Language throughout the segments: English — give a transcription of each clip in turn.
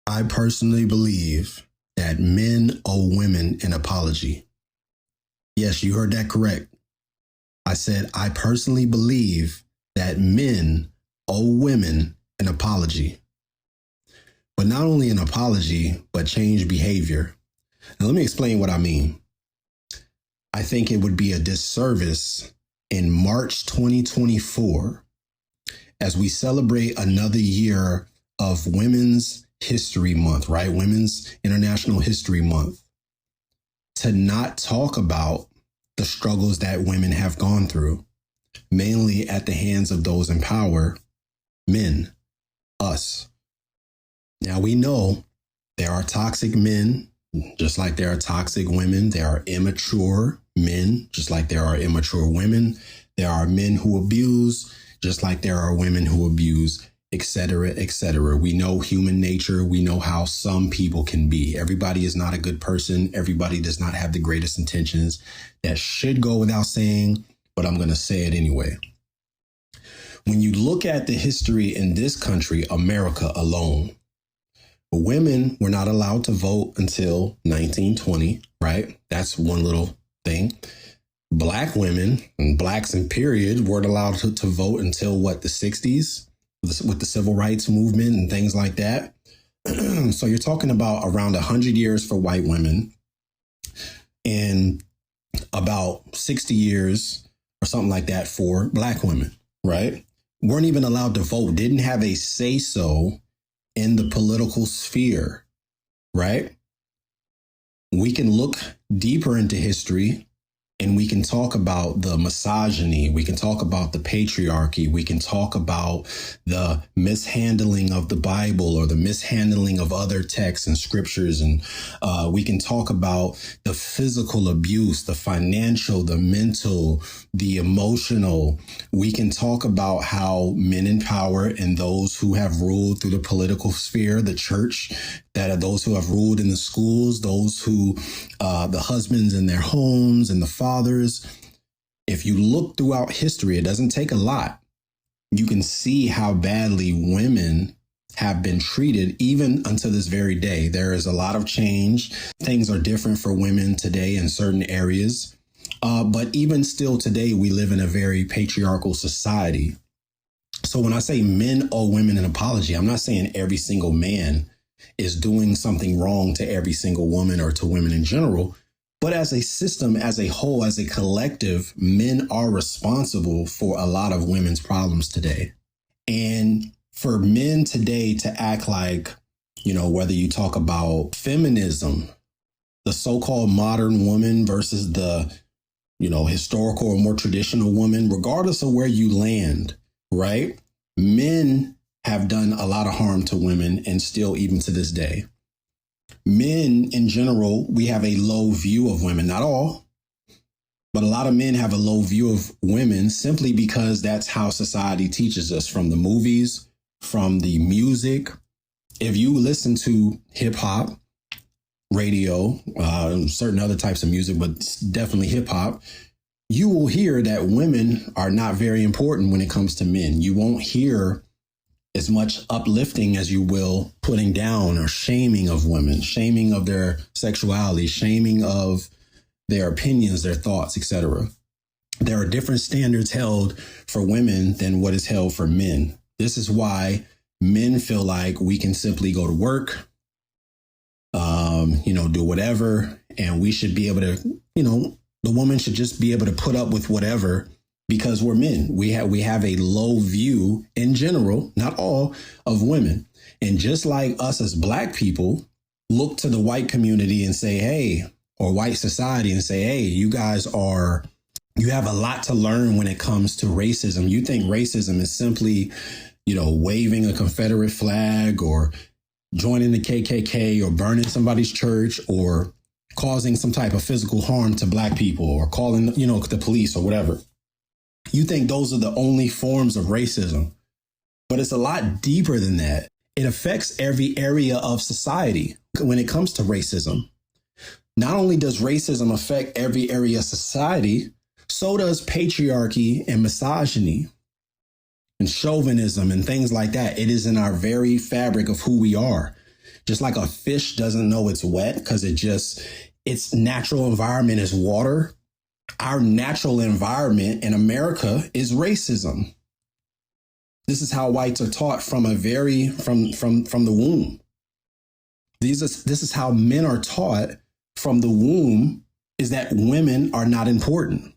I personally believe that men owe women an apology. Yes, you heard that correct. I said, I personally believe that men owe women an apology. But not only an apology, but change behavior. Now, let me explain what I mean. I think it would be a disservice in March 2024, as we celebrate another year of Women's History Month, right? Women's International History Month, to not talk about the struggles that women have gone through, mainly at the hands of those in power, men, us. Now, we know there are toxic men, just like there are toxic women. There are immature men, just like there are immature women. There are men who abuse, just like there are women who abuse, etc., etc. We know human nature. We know how some people can be. Everybody is not a good person. Everybody does not have the greatest intentions. That should go without saying, but I'm going to say it anyway. When you look at the history in this country, America alone, women were not allowed to vote until 1920, right? That's one little thing. Black women and blacks in period weren't allowed to vote until what, the 60s with the civil rights movement and things like that. So you're talking about around 100 years for white women and about 60 years or something like that for black women, right? Weren't even allowed to vote, didn't have a say-so in the political sphere, right? We can look deeper into history and we can talk about the misogyny. We can talk about the patriarchy. We can talk about the mishandling of the Bible or the mishandling of other texts and scriptures. And we can talk about the physical abuse, the financial, the mental, the emotional. We can talk about how men in power and those who have ruled through the political sphere, the church, that are those who have ruled in the schools, those who, the husbands in their homes and the fathers. If you look throughout history, it doesn't take a lot. You can see how badly women have been treated even until this very day. There is a lot of change. Things are different for women today in certain areas. But even still today, we live in a very patriarchal society. So when I say men owe women an apology, I'm not saying every single man is doing something wrong to every single woman or to women in general. But as a system, as a whole, as a collective, men are responsible for a lot of women's problems today. And for men today to act like, you know, whether you talk about feminism, the so-called modern woman versus the, you know, historical or more traditional woman, regardless of where you land, right? Men have done a lot of harm to women and still even to this day. Men in general, we have a low view of women, not all, but a lot of men have a low view of women simply because that's how society teaches us, from the movies, from the music. If you listen to hip hop, radio, certain other types of music, but definitely hip hop, you will hear that women are not very important when it comes to men. You won't hear as much uplifting as you will putting down or shaming of women, shaming of their sexuality, shaming of their opinions, their thoughts, etc. There are different standards held for women than what is held for men. This is why men feel like we can simply go to work, do whatever, and we should be able to, the woman should just be able to put up with whatever because we're men. We have a low view in general, not all, of women. And just like us as Black people look to the white community and say, hey, or white society and say, hey, you have a lot to learn when it comes to racism. You think racism is simply, waving a Confederate flag or joining the KKK or burning somebody's church or causing some type of physical harm to Black people or calling, the police or whatever. You think those are the only forms of racism, but it's a lot deeper than that. It affects every area of society when it comes to racism. Not only does racism affect every area of society, so does patriarchy and misogyny and chauvinism and things like that. It is in our very fabric of who we are. Just like a fish doesn't know it's wet because its natural environment is water. Our natural environment in America is racism. This is how whites are taught from the womb. This is how men are taught from the womb, is that women are not important.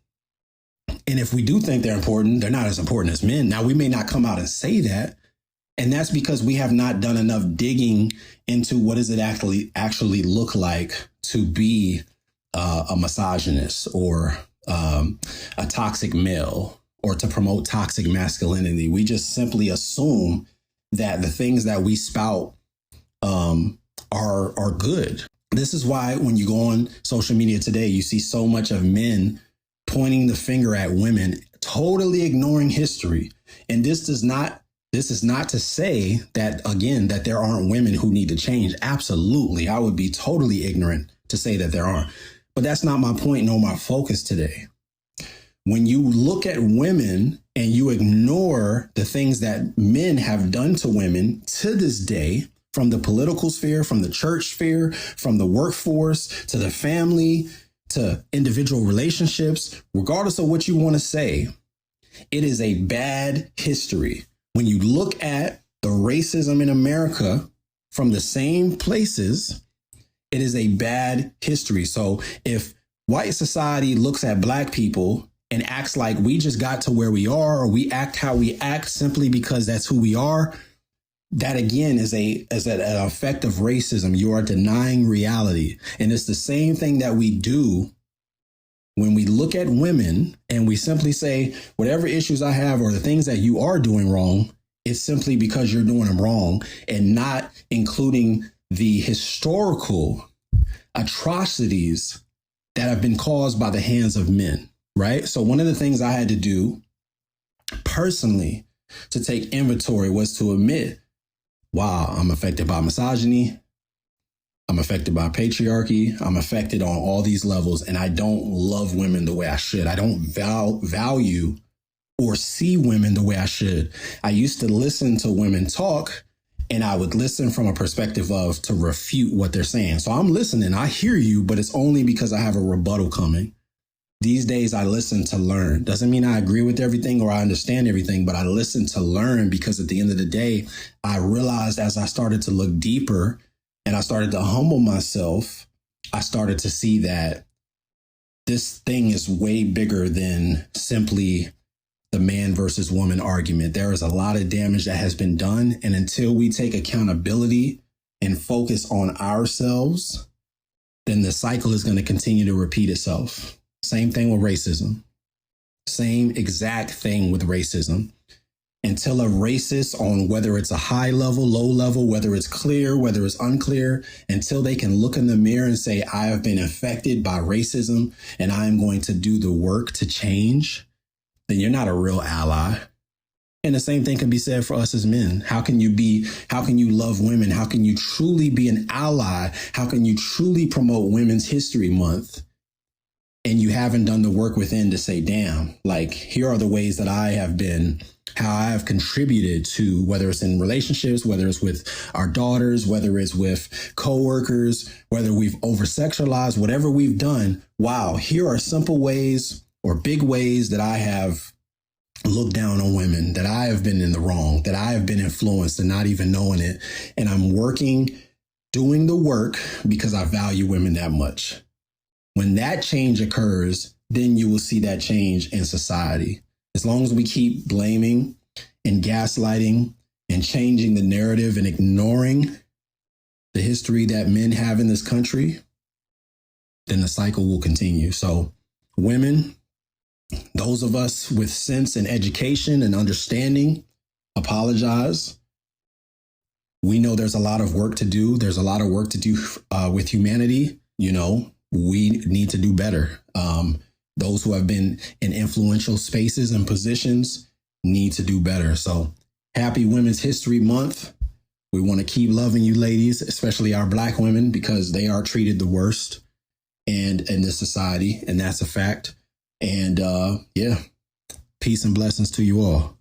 And if we do think they're important, they're not as important as men. Now, we may not come out and say that. And that's because we have not done enough digging into what does it actually look like to be a misogynist or a toxic male, or to promote toxic masculinity. We just simply assume that the things that we spout are good. This is why when you go on social media today, you see so much of men pointing the finger at women, totally ignoring history. And this is not to say that, again, that there aren't women who need to change. Absolutely. I would be totally ignorant to say that there aren't. But that's not my point nor my focus today. When you look at women and you ignore the things that men have done to women to this day, from the political sphere, from the church sphere, from the workforce, to the family, to individual relationships, regardless of what you want to say, it is a bad history. When you look at the racism in America from the same places, it is a bad history. So if white society looks at black people and acts like we just got to where we are, or we act how we act simply because that's who we are, that again is an effect of racism. You are denying reality. And it's the same thing that we do when we look at women and we simply say, whatever issues I have or the things that you are doing wrong, it's simply because you're doing them wrong, and not including the historical atrocities that have been caused by the hands of men. Right. So one of the things I had to do personally to take inventory was to admit, wow, I'm affected by misogyny. I'm affected by patriarchy. I'm affected on all these levels, and I don't love women the way I should. I don't value or see women the way I should. I used to listen to women talk, and I would listen from a perspective of to refute what they're saying. So I'm listening. I hear you, but it's only because I have a rebuttal coming. These days, I listen to learn. Doesn't mean I agree with everything or I understand everything, but I listen to learn, because at the end of the day, I realized as I started to look deeper and I started to humble myself, I started to see that this thing is way bigger than simply the man versus woman argument. There is a lot of damage that has been done. And until we take accountability and focus on ourselves, then the cycle is going to continue to repeat itself. Same thing with racism. Same exact thing with racism. Until a racist, on whether it's a high level, low level, whether it's clear, whether it's unclear, until they can look in the mirror and say, I have been affected by racism and I am going to do the work to change, then you're not a real ally. And the same thing can be said for us as men. How can you love women? How can you truly be an ally? How can you truly promote Women's History Month? And you haven't done the work within to say, damn, like, here are the ways that I have been, how I have contributed to, whether it's in relationships, whether it's with our daughters, whether it's with coworkers, whether we've over-sexualized, whatever we've done. Wow, here are simple ways or big ways that I have looked down on women, that I have been in the wrong, that I have been influenced and not even knowing it. And I'm doing the work because I value women that much. When that change occurs, then you will see that change in society. As long as we keep blaming and gaslighting and changing the narrative and ignoring the history that men have in this country, then the cycle will continue. So women, those of us with sense and education and understanding, apologize. We know there's a lot of work to do. There's a lot of work to do with humanity. We need to do better. Those who have been in influential spaces and positions need to do better. So happy Women's History Month. We want to keep loving you ladies, especially our Black women, because they are treated the worst in this society. And that's a fact. And peace and blessings to you all.